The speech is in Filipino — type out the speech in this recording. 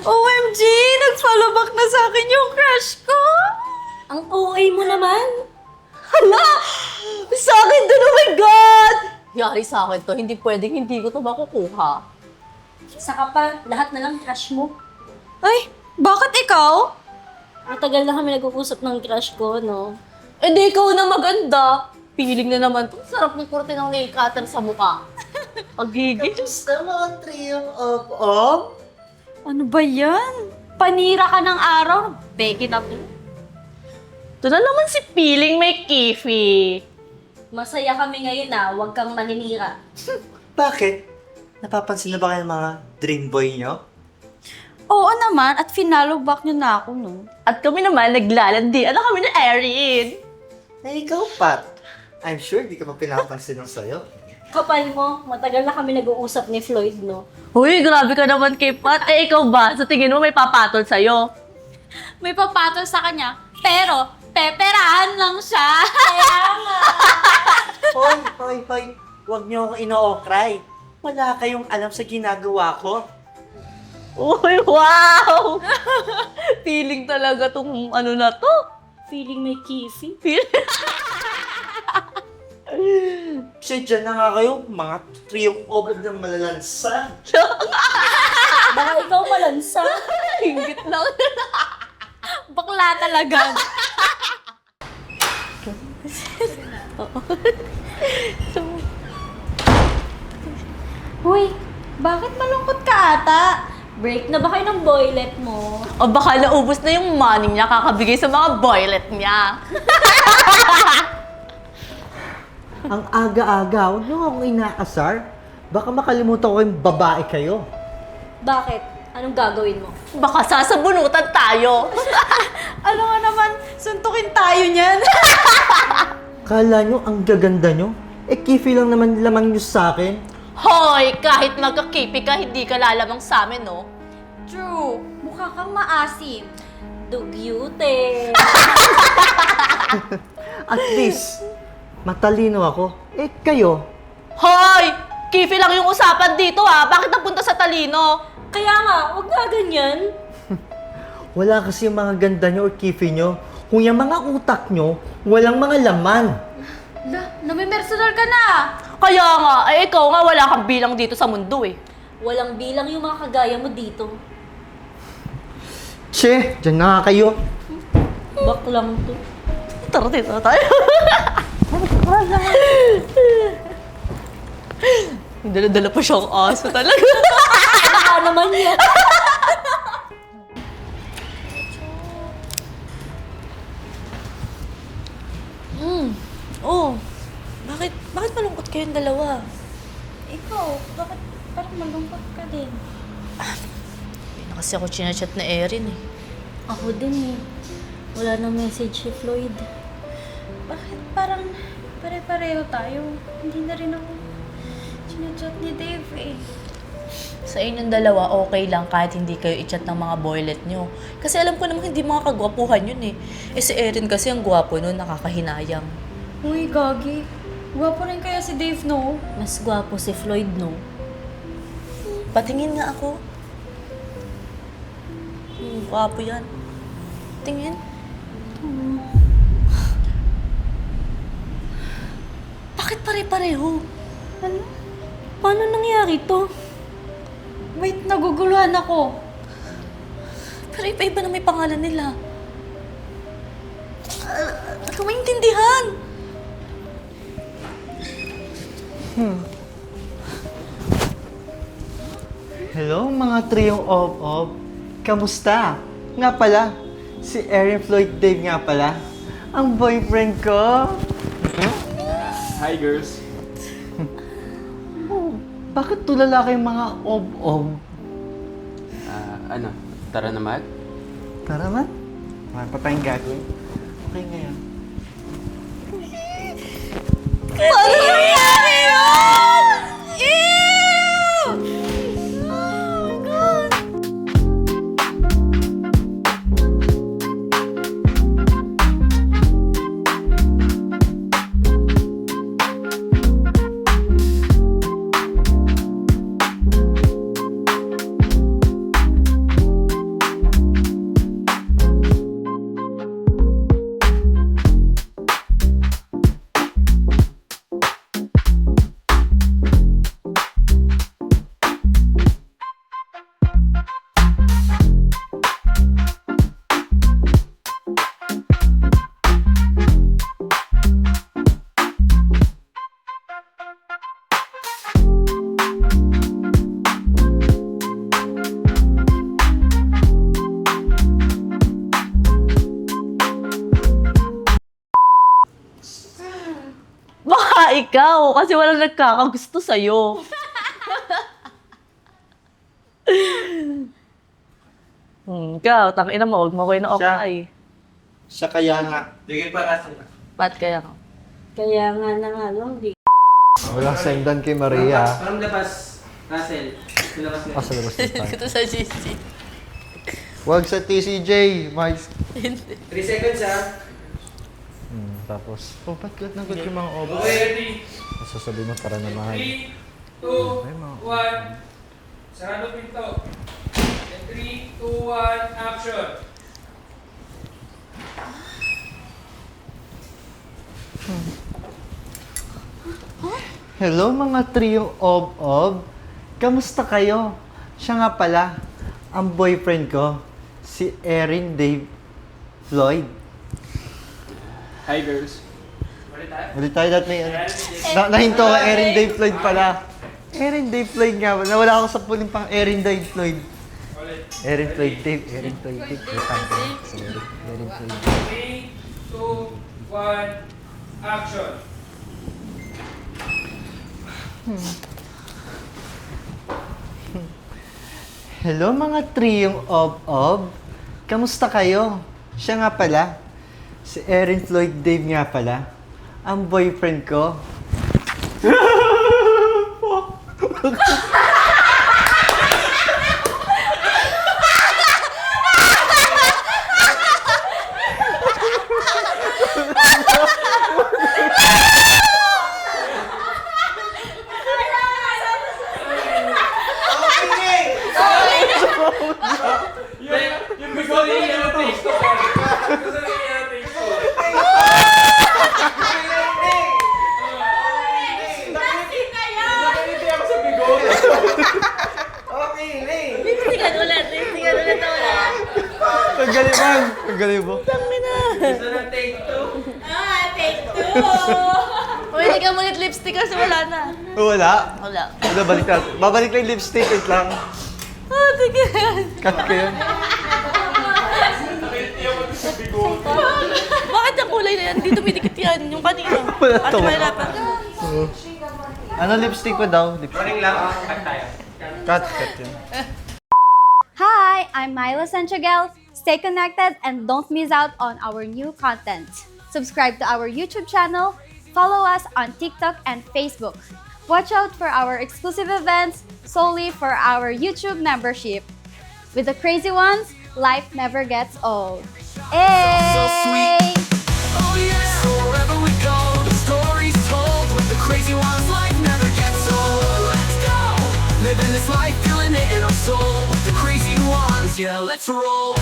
OMG! Nag-follow back na sa akin yung crush ko! Ang OA mo naman. Hala! Sa akin din, oh my God! Yari sa akin to, hindi pwedeng hindi ko to makukuha. Saka pa, lahat na lang crush mo. Ay, bakit ikaw? Matagal na kami nag-uusap ng crush ko, no? Eh di ikaw na maganda. Feeling na naman to. Sarap ng korte ng nail cutter sa mukha. Pagigil. Kamusta mga trio of? Ano ba yan? Panira ka ng araw. Beke na to. Ito na naman si Piling may kifi. Masaya kami ngayon na, huwag kang maninira. Bakit? Napapansin na ba kayo ng mga dream boy nyo? Oo naman, at finalo back nyo na ako, no? At kami naman naglalandi. Ano kami na Erin? Eh, ikaw, Pat. I'm sure di ka pa pinapansin ng sayo. Kapal mo, matagal na kami nag-uusap ni Floyd, no? Uy, grabe ka naman kay Pat. Eh, ikaw ba? Sa tingin mo may papatol sa'yo? May papatol sa kanya, pero peperahan lang siya. Kaya nga. Hoy. Huwag niyo akong ino-okray. Wala kayong alam sa ginagawa ko. Uy, wow! Feeling talaga tong ano na to. Feeling may kifi. Siya na nga kayo, mga trio of ng malalansa. Baka ikaw malansa. Hinggit lang. Bakla talaga. Huy, bakit malungkot ka ata? Break na ba kayo ng boylet mo? O baka naubos na yung money niya kakabigay sa mga boylet niya. Ang aga-aga, huwag niyo akong inaasar. Baka makalimutan ko yung babae kayo. Bakit? Anong gagawin mo? Baka sasabunutan tayo. Ano nga naman, suntukin tayo niyan. Kala nyo ang gaganda nyo? Eh, kifi lang naman lamang nyo sa akin. Hoy, kahit magkakipi ka, hindi ka lalamang sa amin, no? True. Mukha kang maasim. Dugyute. At least, matalino ako. Eh, kayo, Hoy! Kifi lang yung usapan dito, ha? Bakit napunta sa talino? Kaya nga, huwag nga ganyan. wala kasi yung mga ganda nyo or kifi nyo. Kung yung mga utak nyo, walang mga laman. Namimersonal ka na. Kaya nga, eh ikaw nga wala kang bilang dito sa mundo, eh. Walang bilang yung mga kagaya mo dito. Che, dyan na nga kayo. Baklang to. Tara, dito na tayo. Dala-dala pa siyang aso talaga. Baka naman yan. Oh, bakit malungkot kayong dalawa? Ikaw, bakit parang malungkot ka din? Hindi na kasi ako chinachat na Erin, eh. Ako din eh. Wala na message si Floyd. Bakit parang pare-pareho tayo? Hindi na rin ako chinachat ni Dave eh. Sa inyong dalawa, okay lang kahit hindi kayo i-chat ng mga boylet nyo. Kasi alam ko namang hindi mga kagwapuhan yun, eh. Eh si Erin kasi ang gwapo nun, nakakahinayang. Uy, Gagi. Gwapo rin kaya si Dave, no? Mas gwapo si Floyd, no? Patingin nga ako. Gwapo yan. Tingin. Bakit pare-pareho? Ano? Paano nangyari to? Wait, naguguluhan ako. Pero iba-iba na may pangalan nila. Hindi ko maintindihan. Hello, mga trio of. Kamusta? Nga pala, si Erin Floyd Dave nga pala. Ang boyfriend ko. Hi, girls. Bakit tulala kayong mga of? Ano? Tara na, Mag? Tara man. Wala pa tayong gagawin. Okay ngayon. Paano nangyari yun? ikaw. Kasi walang nagkakagusto sa'yo. Ikaw, tangina mo, huwag mo ko okay. Siya kaya nga. Ba't kaya ka? Kaya nga na nga lang, di. Walang sendan kay Maria. Parang labas. Russell. Labas na. Sa labas na tayo. Ito sa GC. Wag sa TCJ, Mike. 3 seconds Tapos, ba't good na good yung mga obo? Ready? Sasabihin mo para naman. 3, 2, 1. Sarado pinto. 3, 2, 1, action. Hello mga trio of. Kamusta kayo? Siya nga pala, ang boyfriend ko, si Erin Dave Floyd. Hi girls. Ulit tayo dahil may nahinto ka, Erin Dave Floyd pala. Erin Dave Floyd nga, nawala ako sa puling pang Erin Dave Floyd. Erin Floyd Dave, Erin Floyd Dave. Erin Floyd Dave. 3, 2, 1, action. Hello mga triyong of. Kamusta kayo? Siya nga pala, si Erin Floyd Dave nga pala, ang boyfriend ko. Yung gusto niya yung take ko. Gusto niya yung take ko. Nakiliti ako sa bigot. Tingnan ulit ulit. Ang galing man! Ang galing mo. Gusto na take 2. Uy, hindi ka ulit lipstick kasi wala na. Wala. Wala. Wala, balik natin. Babalik lang yung lipstick, wait lang. Tingnan. Cut ko yun. Nakiliti ako sa bigot. Bakit yung kulay na yan? Hindi dumidikit yan. Yung kanina. Wala At to. mahirapan. Ano lipstick ko daw? Running lang. Cut tayo. Cut yun. Hi, I'm Milo Sanchagel. Stay connected and don't miss out on our new content. Subscribe to our YouTube channel, follow us on TikTok and Facebook. Watch out for our exclusive events solely for our YouTube membership. With the crazy ones, life never gets old. Hey! Oh yeah, so wherever we go, the story's told. With the crazy ones, life never gets old. Let's go, living this life, feeling it in our soul. With the crazy ones, yeah, let's roll.